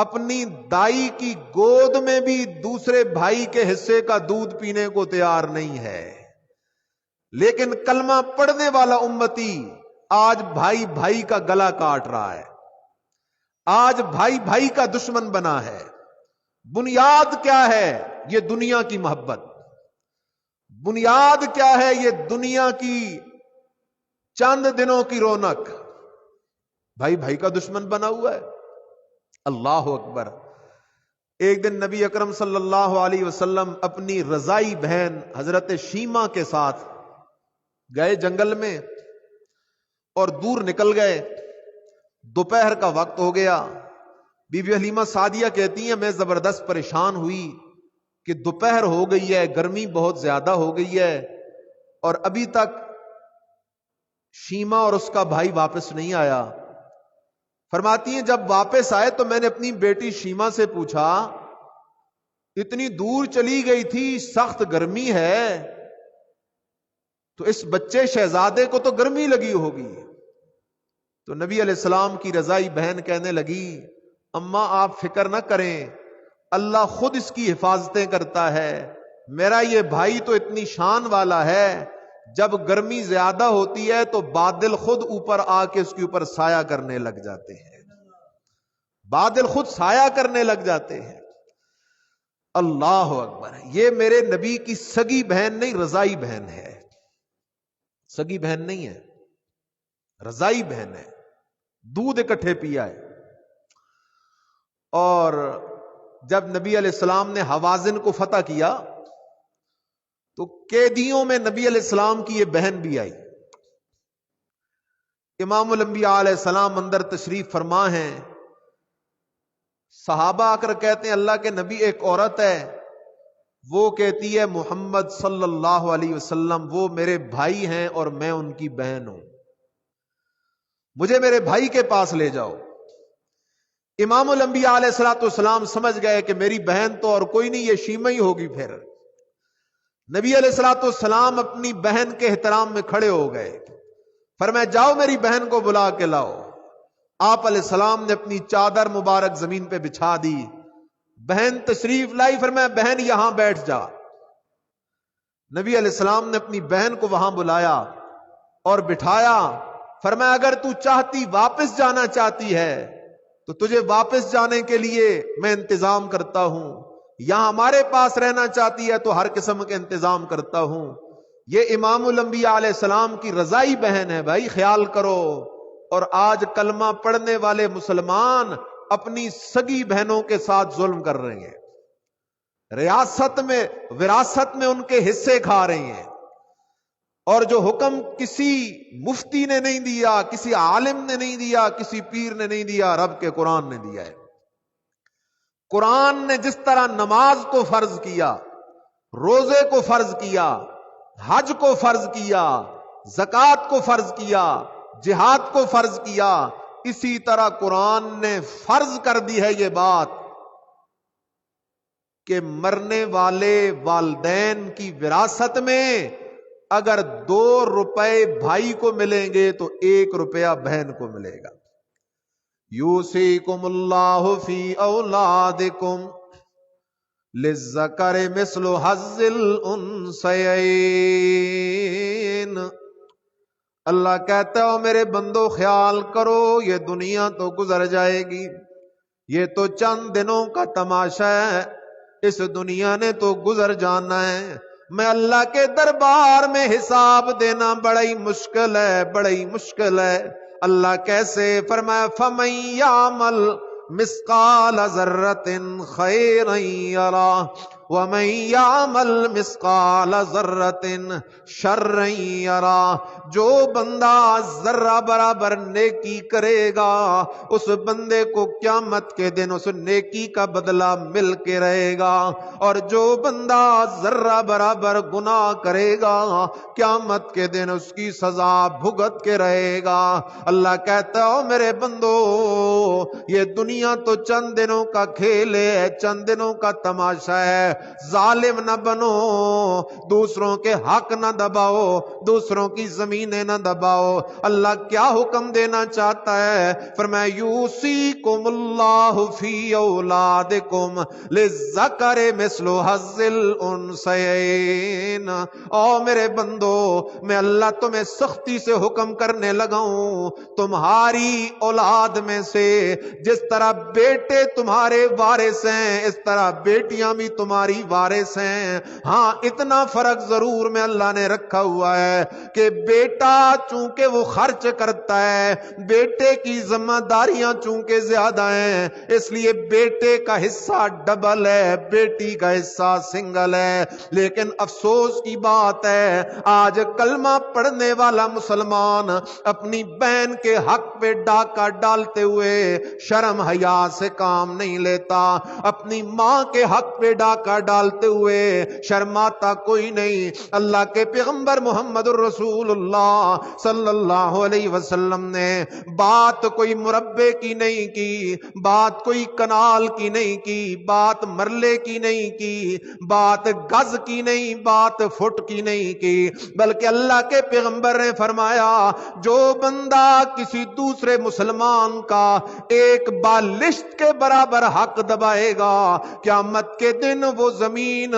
اپنی دائی کی گود میں بھی دوسرے بھائی کے حصے کا دودھ پینے کو تیار نہیں ہے. لیکن کلمہ پڑھنے والا امتی آج بھائی بھائی کا گلا کاٹ رہا ہے، آج بھائی بھائی کا دشمن بنا ہے. بنیاد کیا ہے؟ یہ دنیا کی محبت. بنیاد کیا ہے؟ یہ دنیا کی چند دنوں کی رونق. بھائی بھائی کا دشمن بنا ہوا ہے. اللہ اکبر. ایک دن نبی اکرم صلی اللہ علیہ وسلم اپنی رضائی بہن حضرت شیمہ کے ساتھ گئے جنگل میں اور دور نکل گئے. دوپہر کا وقت ہو گیا. بی بی حلیمہ سعدیہ کہتی ہیں میں زبردست پریشان ہوئی کہ دوپہر ہو گئی ہے، گرمی بہت زیادہ ہو گئی ہے اور ابھی تک شیمہ اور اس کا بھائی واپس نہیں آیا. فرماتی ہیں جب واپس آئے تو میں نے اپنی بیٹی شیمہ سے پوچھا اتنی دور چلی گئی تھی، سخت گرمی ہے، تو اس بچے شہزادے کو تو گرمی لگی ہوگی. تو نبی علیہ السلام کی رضائی بہن کہنے لگی اماں آپ فکر نہ کریں، اللہ خود اس کی حفاظتیں کرتا ہے. میرا یہ بھائی تو اتنی شان والا ہے، جب گرمی زیادہ ہوتی ہے تو بادل خود اوپر آ کے اس کے اوپر سایہ کرنے لگ جاتے ہیں. بادل خود سایہ کرنے لگ جاتے ہیں. اللہ اکبر. یہ میرے نبی کی سگی بہن نہیں، رضائی بہن ہے. سگی بہن نہیں ہے، رضائی بہن ہے. دودھ اکٹھے پیا ہے. اور جب نبی علیہ السلام نے حوازن کو فتح کیا تو قیدیوں میں نبی علیہ السلام کی یہ بہن بھی آئی. امام الانبیاء علیہ السلام اندر تشریف فرما ہیں. صحابہ آ کر کہتے ہیں اللہ کے نبی ایک عورت ہے، وہ کہتی ہے محمد صلی اللہ علیہ وسلم وہ میرے بھائی ہیں اور میں ان کی بہن ہوں، مجھے میرے بھائی کے پاس لے جاؤ. امام الانبیاء علیہ الصلوۃ والسلام سمجھ گئے کہ میری بہن تو اور کوئی نہیں، یہ شیمہ ہی ہوگی. پھر نبی علیہ الصلوۃ والسلام اپنی بہن کے احترام میں کھڑے ہو گئے. فرمایا جاؤ میری بہن کو بلا کے لاؤ. آپ علیہ السلام نے اپنی چادر مبارک زمین پہ بچھا دی. بہن تشریف لائی. فرمایا بہن یہاں بیٹھ جا. نبی علیہ السلام نے اپنی بہن کو وہاں بلایا اور بٹھایا. فرمایا اگر تو چاہتی واپس جانا چاہتی ہے تو تجھے واپس جانے کے لیے میں انتظام کرتا ہوں، یہاں ہمارے پاس رہنا چاہتی ہے تو ہر قسم کے انتظام کرتا ہوں. یہ امام الانبیاء علیہ السلام کی رضائی بہن ہے. بھائی خیال کرو. اور آج کلمہ پڑھنے والے مسلمان اپنی سگی بہنوں کے ساتھ ظلم کر رہے ہیں، ریاست میں وراثت میں ان کے حصے کھا رہے ہیں. اور جو حکم کسی مفتی نے نہیں دیا، کسی عالم نے نہیں دیا، کسی پیر نے نہیں دیا، رب کے قرآن نے دیا ہے. قرآن نے جس طرح نماز کو فرض کیا، روزے کو فرض کیا، حج کو فرض کیا، زکوٰۃ کو فرض کیا، جہاد کو فرض کیا، اسی طرح قرآن نے فرض کر دی ہے یہ بات کہ مرنے والے والدین کی وراثت میں اگر 2 روپے بھائی کو ملیں گے تو 1 روپیہ بہن کو ملے گا. یوصیکم اللہ فی اولادکم للذکر مثل حظ الانثیین. اللہ کہتا ہے میرے بندو خیال کرو، یہ دنیا تو گزر جائے گی، یہ تو چند دنوں کا تماشا ہے، اس دنیا نے تو گزر جانا ہے. میں اللہ کے دربار میں حساب دینا بڑا ہی مشکل ہے، بڑا ہی مشکل ہے. اللہ کیسے؟ فرمایا فَمَن يَعْمَلْ مِثْقَالَ ذَرَّةٍ خَيْرًا يَرَهُ وَمَن يَعْمَلْ مِثْقَالَ ذَرَّةٍ شَرًّا يَرَهُ. جو بندہ ذرہ برابر نیکی کرے گا اس بندے کو قیامت کے دن اس نیکی کا بدلہ مل کے رہے گا، اور جو بندہ ذرہ برابر گناہ کرے گا قیامت کے دن اس کی سزا بھگت کے رہے گا. اللہ کہتا ہے میرے بندو یہ دنیا تو چند دنوں کا کھیل ہے، چند دنوں کا تماشا ہے. ظالم نہ بنو، دوسروں کے حق نہ دباؤ، دوسروں کی زمینیں نہ دباؤ۔ اللہ کیا حکم دینا چاہتا ہے؟ فرمایا یوصیکم اللہ فی اولادکم للذکر مثل حظ الانثیین۔ او میرے بندو، میں اللہ تمہیں سختی سے حکم کرنے لگا ہوں، تمہاری اولاد میں سے جس طرح بیٹے تمہارے وارث ہیں اس طرح بیٹیاں بھی تمہاری وارث ہیں۔ ہاں اتنا فرق ضرور میں اللہ نے رکھا ہوا ہے کہ بیٹا چونکہ وہ خرچ کرتا ہے، بیٹے کی ذمہ داریاں چونکہ زیادہ ہیں، اس لیے بیٹے کا حصہ ڈبل ہے، بیٹی کا حصہ سنگل ہے۔ لیکن افسوس کی بات ہے آج کلمہ پڑھنے والا مسلمان اپنی بہن کے حق پہ ڈاکہ ڈالتے ہوئے شرم حیا سے کام نہیں لیتا، اپنی ماں کے حق پہ ڈاکہ ڈالتے ہوئے شرماتا کوئی نہیں۔ اللہ کے پیغمبر محمد الرسول اللہ صلی اللہ علیہ وسلم نے بات کوئی مربے کی نہیں کی، بات کوئی کنال کی نہیں کی، بات مرلے کی نہیں کی، بات گز کی نہیں، بات فٹ کی نہیں کی، بلکہ اللہ کے پیغمبر نے فرمایا جو بندہ کسی دوسرے مسلمان کا ایک بالشت کے برابر حق دبائے گا، قیامت کے دن وہ زمین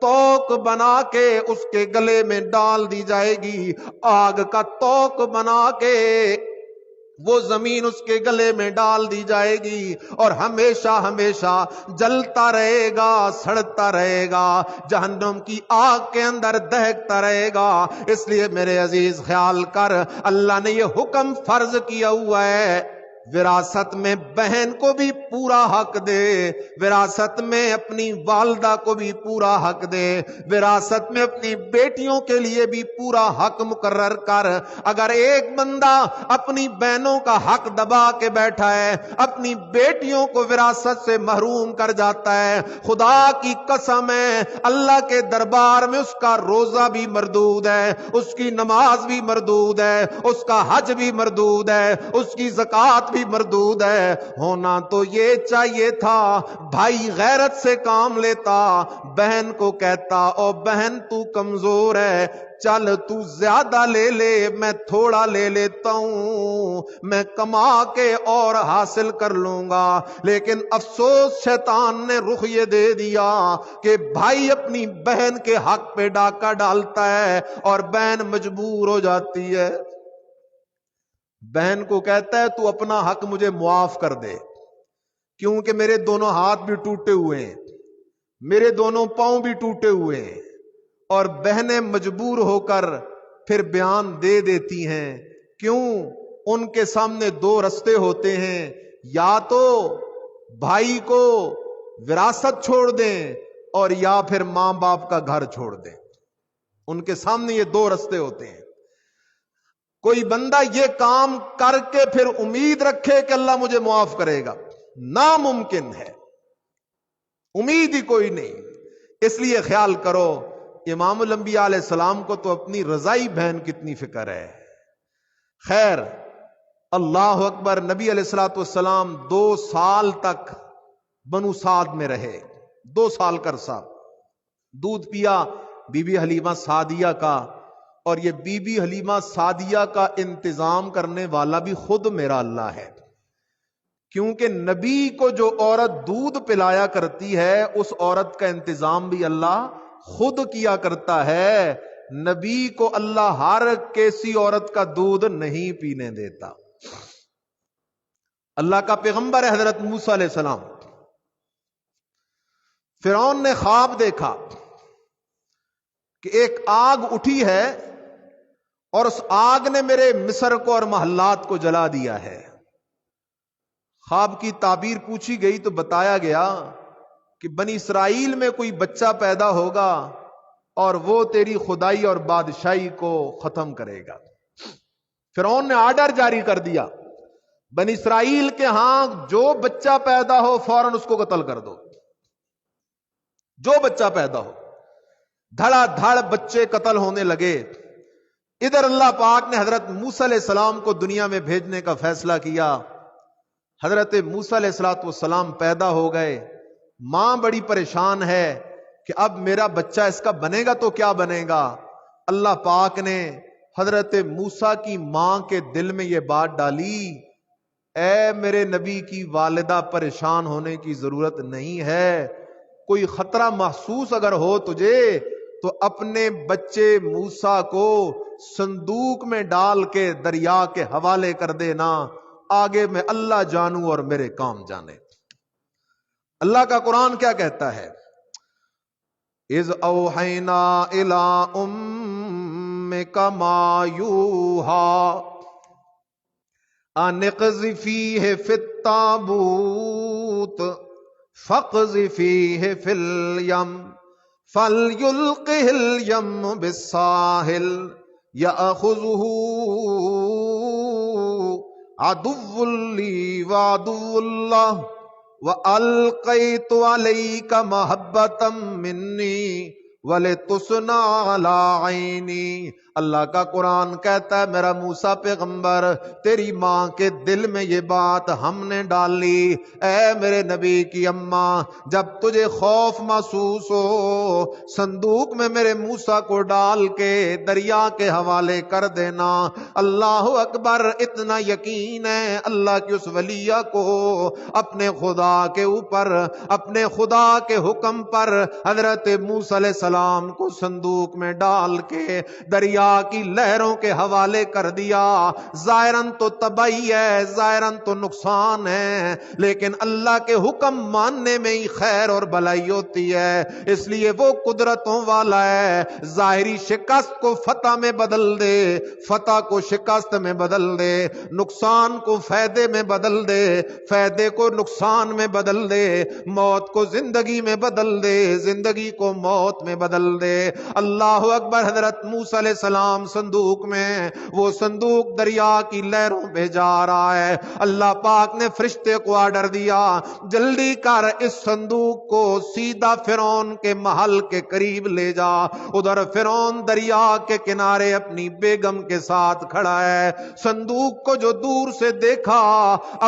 توق بنا کے اس کے گلے میں ڈال دی جائے گی، آگ کا توق بنا کے وہ زمین اس کے گلے میں ڈال دی جائے گی اور ہمیشہ ہمیشہ جلتا رہے گا، سڑتا رہے گا، جہنم کی آگ کے اندر دہکتا رہے گا۔ اس لیے میرے عزیز خیال کر، اللہ نے یہ حکم فرض کیا ہوا ہے وراثت میں بہن کو بھی پورا حق دے، وراثت میں اپنی والدہ کو بھی پورا حق دے، وراثت میں اپنی بیٹیوں کے لیے بھی پورا حق مقرر کر۔ اگر ایک بندہ اپنی بہنوں کا حق دبا کے بیٹھا ہے، اپنی بیٹیوں کو وراثت سے محروم کر جاتا ہے، خدا کی قسم ہے اللہ کے دربار میں اس کا روزہ بھی مردود ہے، اس کی نماز بھی مردود ہے، اس کا حج بھی مردود ہے، اس کی زکوٰۃ بھی مردود ہے۔ ہونا تو یہ چاہیے تھا بھائی غیرت سے کام لیتا، بہن کو کہتا او بہن تو کمزور ہے، چل تو زیادہ لے لے، میں تھوڑا لے لیتا ہوں، میں کما کے اور حاصل کر لوں گا۔ لیکن افسوس شیطان نے رخ یہ دے دیا کہ بھائی اپنی بہن کے حق پہ ڈاکہ ڈالتا ہے اور بہن مجبور ہو جاتی ہے، بہن کو کہتا ہے تو اپنا حق مجھے معاف کر دے، کیونکہ میرے دونوں ہاتھ بھی ٹوٹے ہوئے ہیں، میرے دونوں پاؤں بھی ٹوٹے ہوئے ہیں، اور بہنیں مجبور ہو کر پھر بیان دے دیتی ہیں۔ کیوں؟ ان کے سامنے دو رستے ہوتے ہیں، یا تو بھائی کو وراثت چھوڑ دیں اور یا پھر ماں باپ کا گھر چھوڑ دیں۔ ان کے سامنے یہ دو رستے ہوتے ہیں۔ کوئی بندہ یہ کام کر کے پھر امید رکھے کہ اللہ مجھے معاف کرے گا، ناممکن ہے، امید ہی کوئی نہیں۔ اس لیے خیال کرو امام الانبیاء علیہ السلام کو تو اپنی رضائی بہن کتنی فکر ہے۔ خیر اللہ اکبر، نبی علیہ الصلوۃ والسلام 2 سال تک بنو سعد میں رہے، 2 سال کا عرصہ دودھ پیا بی بی حلیمہ سعدیہ کا، اور یہ بی بی حلیمہ سعدیہ کا انتظام کرنے والا بھی خود میرا اللہ ہے، کیونکہ نبی کو جو عورت دودھ پلایا کرتی ہے اس عورت کا انتظام بھی اللہ خود کیا کرتا ہے۔ نبی کو اللہ ہر کیسی عورت کا دودھ نہیں پینے دیتا۔ اللہ کا پیغمبر ہے حضرت موسیٰ علیہ السلام، فرعون نے خواب دیکھا کہ ایک آگ اٹھی ہے اور اس آگ نے میرے مصر کو اور محلات کو جلا دیا ہے۔ خواب کی تعبیر پوچھی گئی تو بتایا گیا کہ بنی اسرائیل میں کوئی بچہ پیدا ہوگا اور وہ تیری خدائی اور بادشاہی کو ختم کرے گا۔ فرعون نے آرڈر جاری کر دیا بنی اسرائیل کے ہاں جو بچہ پیدا ہو فوراً اس کو قتل کر دو، جو بچہ پیدا ہو۔ دھڑا دھڑ بچے قتل ہونے لگے۔ ادھر اللہ پاک نے حضرت موسیٰ علیہ السلام کو دنیا میں بھیجنے کا فیصلہ کیا۔ حضرت موسیٰ علیہ السلام پیدا ہو گئے، ماں بڑی پریشان ہے کہ اب میرا بچہ اس کا بنے گا تو کیا بنے گا؟ اللہ پاک نے حضرت موسیٰ کی ماں کے دل میں یہ بات ڈالی، اے میرے نبی کی والدہ پریشان ہونے کی ضرورت نہیں ہے، کوئی خطرہ محسوس اگر ہو تجھے تو اپنے بچے موسیٰ کو صندوق میں ڈال کے دریا کے حوالے کر دینا، آگے میں اللہ جانوں اور میرے کام جانے۔ اللہ کا قرآن کیا کہتا ہے؟ اذ اوحینا الی امک ما یوحی ان اقذفیہ فی التابوت فاقذفیہ فی الیم فلیلقہ الیم بالساحل یأخذہ عدو لی وعدو اللہ وَأَلْقَيْتُ عَلَيْكَ مَحَبَّةً مِّنِّي وَلِتُصْنَعَ عَلَىٰ عَيْنِي۔ اللہ کا قرآن کہتا ہے میرا موسیٰ پیغمبر تیری ماں کے دل میں یہ بات ہم نے ڈالی، اے میرے نبی کی اماں جب تجھے خوف محسوس ہو صندوق میں میرے موسیٰ کو ڈال کے دریا کے حوالے کر دینا۔ اللہ اکبر، اتنا یقین ہے اللہ کی اس ولیہ کو اپنے خدا کے اوپر، اپنے خدا کے حکم پر حضرت موسیٰ علیہ السلام کو صندوق میں ڈال کے دریا کی لہروں کے حوالے کر دیا۔ ظاہراً تو تباہی ہے، ظاہراً تو نقصان ہے، لیکن اللہ کے حکم ماننے میں ہی خیر اور بھلائی ہوتی ہے، اس لیے وہ قدرتوں والا ہے، ظاہری شکست کو فتح میں بدل دے، فتح کو شکست میں بدل دے، نقصان کو فائدے میں بدل دے، فائدے کو نقصان میں بدل دے، موت کو زندگی میں بدل دے، زندگی کو موت میں بدل دے۔ اللہ اکبر۔ حضرت موسیٰ علیہ السلام صندوق میں، وہ صندوق دریا کی لہروں پہ جا رہا ہے، اللہ پاک نے فرشتے کو آرڈر دیا جلدی کر اس صندوق کو سیدھا فرعون کے محل کے قریب لے جا۔ ادھر فرعون دریا کے کنارے اپنی بیگم کے ساتھ کھڑا ہے، صندوق کو جو دور سے دیکھا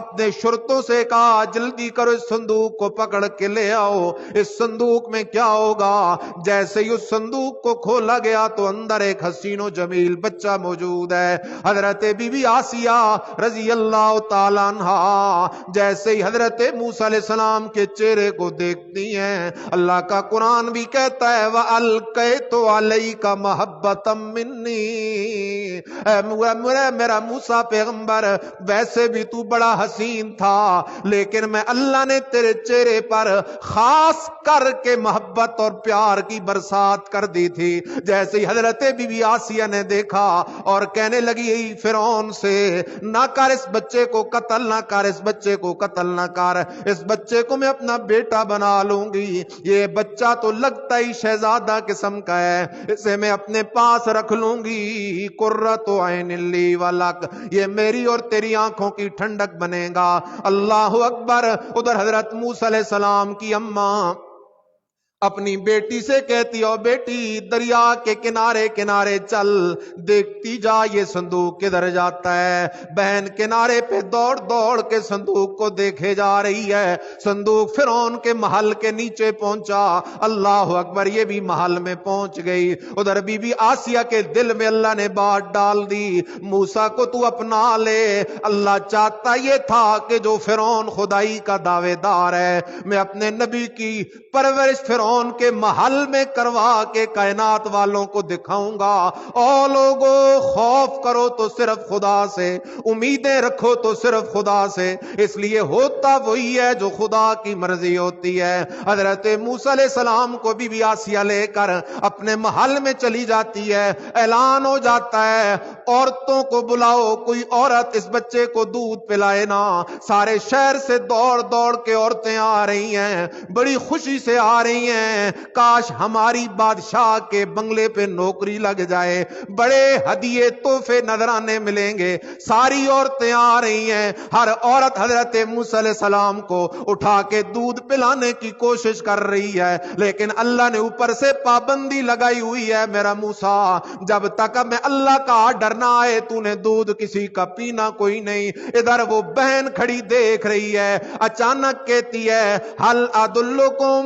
اپنے شرطوں سے کہا جلدی کرو اس صندوق کو پکڑ کے لے آؤ، اس صندوق میں کیا ہوگا؟ جیسے ہی اس صندوق کو کھولا گیا تو اندر ایک حسین و جمیل بچہ موجود ہے، حضرت بی بی آسیہ رضی اللہ تعالیٰ عنہا جیسے ہی حضرت موسیٰ علیہ السلام کے چہرے کو دیکھتی ہیں، اللہ کا قرآن بھی کہتا ہے وَأَلْقَيْتُ عَلَيْكَ مَحَبَّةً مِّنِّي، میرا موسیٰ پیغمبر ویسے بھی تو بڑا حسین تھا لیکن میں اللہ نے تیرے چہرے پر خاص کر کے محبت اور پیار کی برسات کر دی تھی۔ جیسے ہی حضرت بی بی آسیہ نے دیکھا اور کہنے لگی فرعون سے نہ کر اس بچے کو قتل، نہ کر اس بچے کو قتل، نہ کر اس بچے کو میں اپنا بیٹا بنا لوں گی، یہ بچہ تو لگتا ہی شہزادہ قسم کا ہے، اسے میں اپنے پاس رکھ لوں گی، قرۃ عین لی ولک، یہ میری اور تیری آنکھوں کی ٹھنڈک بنے گا۔ اللہ اکبر۔ ادھر حضرت موسیٰ علیہ السلام کی اماں اپنی بیٹی سے کہتی ہو بیٹی دریا کے کنارے کنارے چل، دیکھتی جا یہ صندوق کدھر جاتا ہے۔ بہن کنارے پہ دوڑ دوڑ کے صندوق کو دیکھے جا رہی ہے، صندوق فرعون کے محل کے نیچے پہنچا، اللہ اکبر، یہ بھی محل میں پہنچ گئی۔ ادھر بی بی آسیہ کے دل میں اللہ نے بات ڈال دی موسیٰ کو تو اپنا لے۔ اللہ چاہتا یہ تھا کہ جو فرعون خدائی کا دعوے دار ہے میں اپنے نبی کی پرورش فرعون کے محل میں کروا کے کائنات والوں کو دکھاؤں گا، او لوگو خوف کرو تو صرف خدا سے، امیدیں رکھو تو صرف خدا سے، اس لیے ہوتا وہی ہے جو خدا کی مرضی ہوتی ہے۔ حضرت موسیٰ علیہ السلام کو بی بی آسیہ لے کر اپنے محل میں چلی جاتی ہے، اعلان ہو جاتا ہے عورتوں کو بلاؤ، کوئی عورت اس بچے کو دودھ پلائے نا۔ سارے شہر سے دوڑ دوڑ کے عورتیں آ رہی ہیں، بڑی خوشی سے آ رہی ہیں، کاش ہماری بادشاہ کے بنگلے پہ نوکری لگ جائے، بڑے ہدیے تحفے نذرانے ملیں گے۔ ساری عورتیں آ رہی ہیں، ہر عورت حضرت موسیٰ علیہ السلام کو اٹھا کے دودھ پلانے کی کوشش کر رہی ہے، لیکن اللہ نے اوپر سے پابندی لگائی ہوئی ہے میرا موسیٰ جب تک میں اللہ کا آرڈر نہ آئے تو نے دودھ کسی کا پینا کوئی نہیں۔ ادھر وہ بہن کھڑی دیکھ رہی ہے، اچانک کہتی ہے ہل ادلکم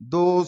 2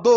2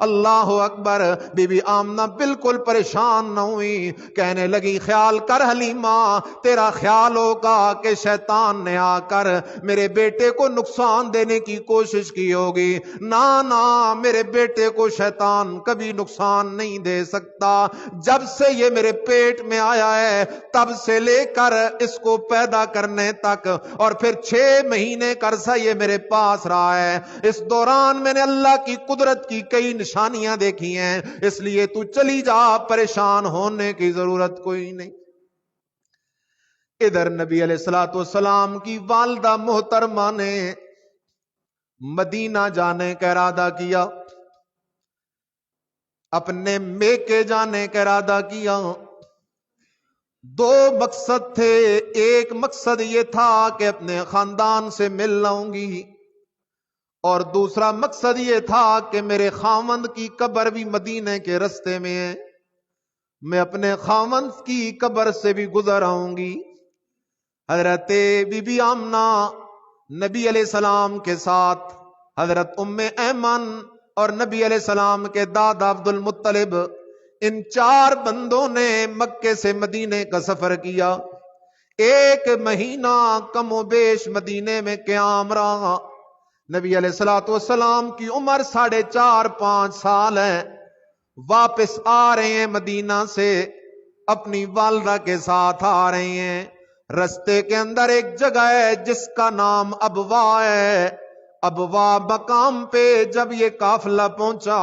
اللہ اکبر۔ بی بی آمنہ بالکل پریشان نہ ہوئی، کہنے لگی خیال کر حلیمہ، تیرا خیال ہوگا کہ شیطان نے آ کر میرے بیٹے کو نقصان دینے کی کوشش کی ہوگی۔ نہ میرے بیٹے کو شیطان کبھی نقصان نہیں دے سکتا۔ جب سے یہ میرے پیٹ میں آیا ہے تب سے لے کر اس کو پیدا کرنے تک، اور پھر 6 مہینے کا عرصہ یہ میرے پاس رہا ہے، اس دوران میں نے اللہ کی قدرت کی کئی نشانیاں دیکھی ہیں، اس لیے تو چلی جا، پریشان ہونے کی ضرورت کوئی نہیں۔ ادھر نبی علیہ الصلوۃ والسلام کی والدہ محترمہ نے مدینہ جانے کا ارادہ کیا، اپنے میکے جانے کا ارادہ کیا۔ 2 مقصد تھے، ایک مقصد یہ تھا کہ اپنے خاندان سے مل لاؤں گی، اور دوسرا مقصد یہ تھا کہ میرے خاوند کی قبر بھی مدینے کے رستے میں ہے، میں اپنے خاوند کی قبر سے بھی گزر آؤں گی۔ حضرت بی بی آمنہ نبی علیہ السلام کے ساتھ، حضرت ام ایمن اور نبی علیہ السلام کے دادا عبد المطلب، ان 4 بندوں نے مکے سے مدینے کا سفر کیا۔ 1 مہینہ کم و بیش مدینے میں قیام رہا۔ نبی علیہ الصلوۃ والسلام کی عمر 4.5 سال ہے۔ واپس آ رہے ہیں مدینہ سے، اپنی والدہ کے ساتھ آ رہے ہیں۔ رستے کے اندر ایک جگہ ہے جس کا نام ابوا ہے۔ ابوا مقام پہ جب یہ قافلہ پہنچا،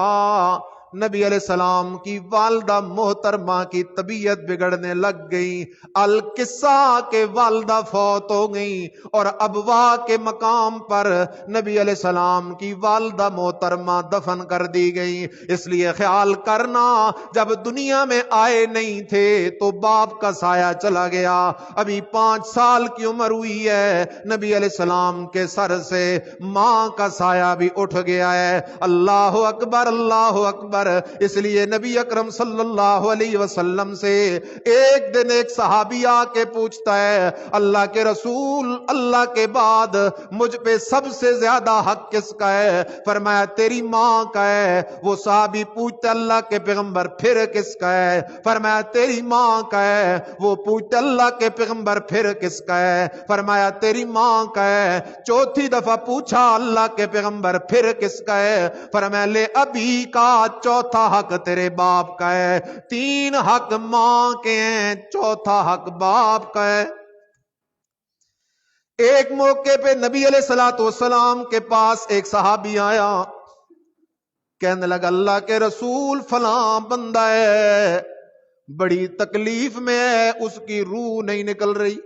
نبی علیہ السلام کی والدہ محترمہ کی طبیعت بگڑنے لگ گئی۔ القصہ کے والدہ فوت ہو گئی، اور ابوا کے مقام پر نبی علیہ السلام کی والدہ محترمہ دفن کر دی گئی۔ اس لیے خیال کرنا، جب دنیا میں آئے نہیں تھے تو باپ کا سایہ چلا گیا، ابھی 5 سال کی عمر ہوئی ہے، نبی علیہ السلام کے سر سے ماں کا سایہ بھی اٹھ گیا ہے۔ اللہ اکبر، اللہ اکبر۔ اس لیے نبی اکرم صلی اللہ علیہ وسلم سے ایک دن ایک صحابی آ کے پوچھتا ہے، اللہ کے رسول، اللہ کے بعد مجھ پہ سب سے زیادہ حق کس کا ہے؟ فرمایا تیری ماں کا ہے۔ وہ صحابی پوچھتا اللہ کے پیغمبر پھر کس کا ہے؟ فرمایا تیری ماں کا ہے۔ وہ پوچھتا اللہ کے پیغمبر پھر کس کا ہے؟ فرمایا تیری ماں کا ہے۔ 4تھی دفعہ پوچھا اللہ کے پیغمبر پھر کس کا ہے؟ فرمایا لے ابھی کا، 4تھا حق تیرے باپ کا ہے۔ 3 حق ماں کے ہیں، 4تھا حق باپ کا ہے۔ ایک موقع پہ نبی علیہ الصلوۃ والسلام کے پاس ایک صحابی آیا، کہنے لگا اللہ کے رسول فلاں بندہ ہے، بڑی تکلیف میں ہے، اس کی روح نہیں نکل رہی۔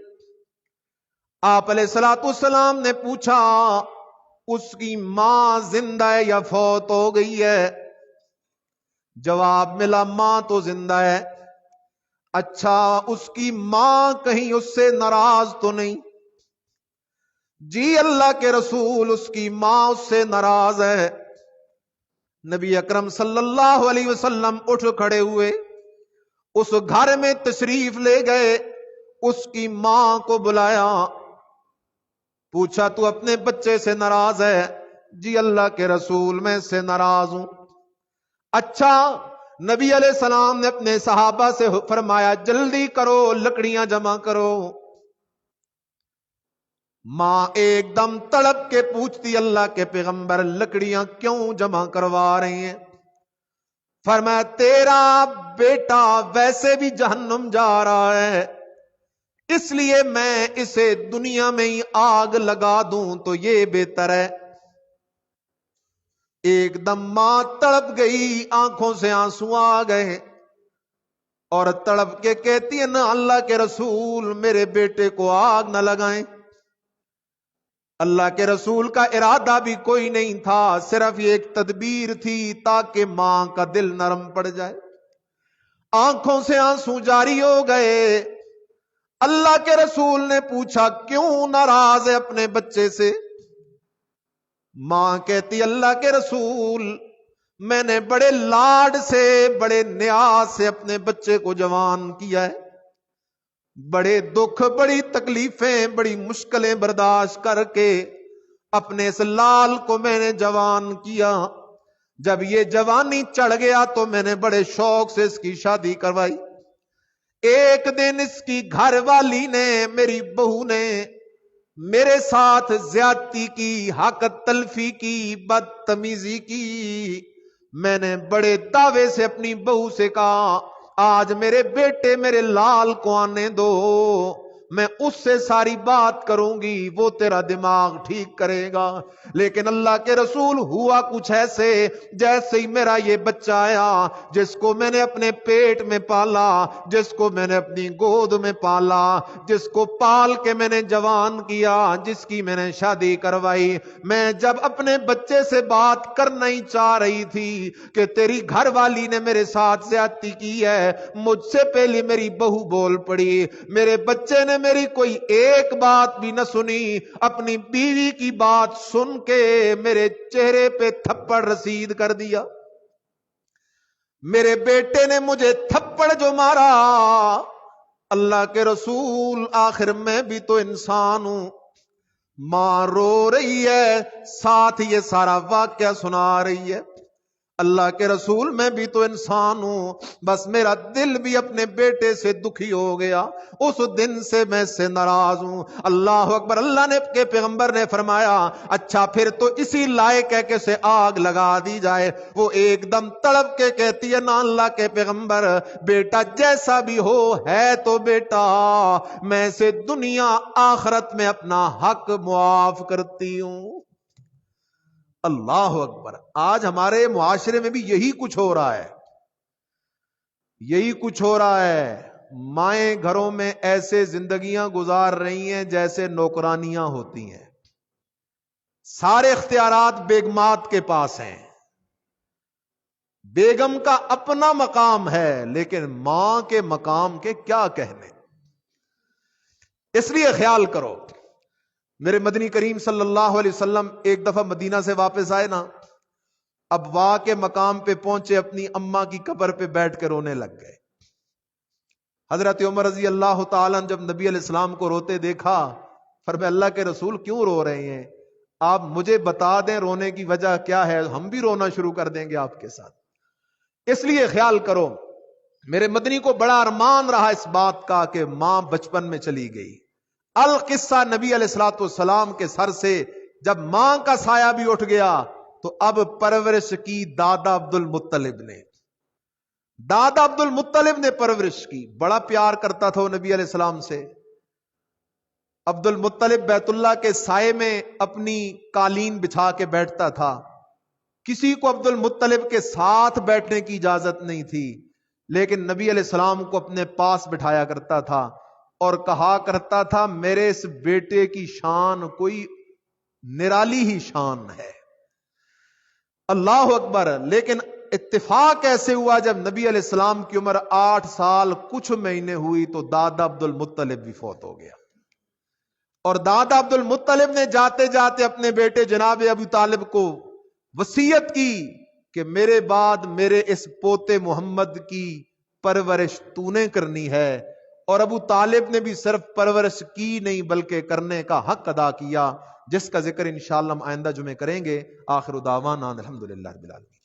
آپ علیہ الصلوۃ والسلام نے پوچھا اس کی ماں زندہ ہے یا فوت ہو گئی ہے؟ جواب ملا ماں تو زندہ ہے۔ اچھا، اس کی ماں کہیں اس سے ناراض تو نہیں؟ جی اللہ کے رسول، اس کی ماں اس سے ناراض ہے۔ نبی اکرم صلی اللہ علیہ وسلم اٹھ کھڑے ہوئے، اس گھر میں تشریف لے گئے، اس کی ماں کو بلایا، پوچھا تو اپنے بچے سے ناراض ہے؟ جی اللہ کے رسول میں اس سے ناراض ہوں۔ اچھا، نبی علیہ السلام نے اپنے صحابہ سے فرمایا جلدی کرو، لکڑیاں جمع کرو۔ ماں ایک دم تڑپ کے پوچھتی اللہ کے پیغمبر لکڑیاں کیوں جمع کروا رہی ہیں؟ فرمایا تیرا بیٹا ویسے بھی جہنم جا رہا ہے، اس لیے میں اسے دنیا میں ہی آگ لگا دوں تو یہ بہتر ہے۔ ایک دم ماں تڑپ گئی، آنکھوں سے آنسو آ گئے، اور تڑپ کے کہتی ہے نہ اللہ کے رسول میرے بیٹے کو آگ نہ لگائیں۔ اللہ کے رسول کا ارادہ بھی کوئی نہیں تھا، صرف یہ ایک تدبیر تھی تاکہ ماں کا دل نرم پڑ جائے۔ آنکھوں سے آنسو جاری ہو گئے۔ اللہ کے رسول نے پوچھا کیوں ناراض ہے اپنے بچے سے؟ ماں کہتی اللہ کے رسول میں نے بڑے لاڈ سے، بڑے نیاز سے اپنے بچے کو جوان کیا ہے، بڑے دکھ، بڑی تکلیفیں، بڑی مشکلیں برداشت کر کے اپنے اس لال کو میں نے جوان کیا، جب یہ جوانی چڑھ گیا تو میں نے بڑے شوق سے اس کی شادی کروائی۔ ایک دن اس کی گھر والی نے، میری بہو نے میرے ساتھ زیادتی کی، حق تلفی کی، بدتمیزی کی۔ میں نے بڑے دعوے سے اپنی بہو سے کہا آج میرے بیٹے میرے لال کو آنے دو، میں اس سے ساری بات کروں گی، وہ تیرا دماغ ٹھیک کرے گا۔ لیکن اللہ کے رسول ہوا کچھ ایسے جیسے ہی میرا یہ بچہ آیا، جس کو میں نے اپنے پیٹ میں پالا، جس کو میں نے اپنی گود میں پالا، جس کو پال کے میں نے جوان کیا، جس کی میں نے شادی کروائی، میں جب اپنے بچے سے بات کرنا ہی چاہ رہی تھی کہ تیری گھر والی نے میرے ساتھ زیادتی کی ہے، مجھ سے پہلی میری بہو بول پڑی۔ میرے بچے نے میری کوئی ایک بات بھی نہ سنی، اپنی بیوی کی بات سن کے میرے چہرے پہ تھپڑ رسید کر دیا۔ میرے بیٹے نے مجھے تھپڑ جو مارا، اللہ کے رسول آخر میں بھی تو انسان ہوں، ماں رو رہی ہے ساتھ یہ سارا واقعہ سنا رہی ہے۔ اللہ کے رسول میں بھی تو انسان ہوں، بس میرا دل بھی اپنے بیٹے سے دکھی ہو گیا، اس دن سے میں اس سے ناراض ہوں۔ اللہ اکبر۔ اللہ نے کے پیغمبر نے فرمایا اچھا پھر تو اسی لائق ہے کہ اسے آگ لگا دی جائے۔ وہ ایک دم تڑپ کے کہتی ہے نا اللہ کے پیغمبر، بیٹا جیسا بھی ہو ہے تو بیٹا، میں اسے دنیا آخرت میں اپنا حق معاف کرتی ہوں۔ اللہ اکبر۔ آج ہمارے معاشرے میں بھی یہی کچھ ہو رہا ہے، یہی کچھ ہو رہا ہے۔ مائیں گھروں میں ایسے زندگیاں گزار رہی ہیں جیسے نوکرانیاں ہوتی ہیں، سارے اختیارات بیگمات کے پاس ہیں، بیگم کا اپنا مقام ہے لیکن ماں کے مقام کے کیا کہنے۔ اس لیے خیال کرو، میرے مدنی کریم صلی اللہ علیہ وسلم ایک دفعہ مدینہ سے واپس آئے نا، اب واہ کے مقام پہ پہنچے، اپنی اماں کی قبر پہ بیٹھ کے رونے لگ گئے۔ حضرت عمر رضی اللہ تعالیٰ جب نبی علیہ السلام کو روتے دیکھا، فرمایا اللہ کے رسول کیوں رو رہے ہیں؟ آپ مجھے بتا دیں رونے کی وجہ کیا ہے، ہم بھی رونا شروع کر دیں گے آپ کے ساتھ۔ اس لیے خیال کرو، میرے مدنی کو بڑا ارمان رہا اس بات کا کہ ماں بچپن میں چلی گئی۔ القصہ نبی علیہ الصلوۃ والسلام کے سر سے جب ماں کا سایہ بھی اٹھ گیا تو اب پرورش کی دادا عبد المطلب نے، دادا عبد المطلب نے پرورش کی، بڑا پیار کرتا تھا وہ نبی علیہ السلام سے۔ عبد المطلب بیت اللہ کے سائے میں اپنی قالین بچھا کے بیٹھتا تھا، کسی کو عبد المطلب کے ساتھ بیٹھنے کی اجازت نہیں تھی، لیکن نبی علیہ السلام کو اپنے پاس بٹھایا کرتا تھا اور کہا کرتا تھا میرے اس بیٹے کی شان کوئی نرالی ہی شان ہے۔ اللہ اکبر۔ لیکن اتفاق ایسے ہوا جب نبی علیہ السلام کی عمر 8 سال کچھ مہینے ہوئی تو دادا عبد المطلب بھی فوت ہو گیا، اور دادا عبد المطلب نے جاتے جاتے اپنے بیٹے جناب ابو طالب کو وصیت کی کہ میرے بعد میرے اس پوتے محمد کی پرورش تو نے کرنی ہے، اور ابو طالب نے بھی صرف پرورش کی نہیں بلکہ کرنے کا حق ادا کیا، جس کا ذکر انشاءاللہ ہم آئندہ جمعے کریں گے۔ آخر دعوانا الحمدللہ رب العالمین۔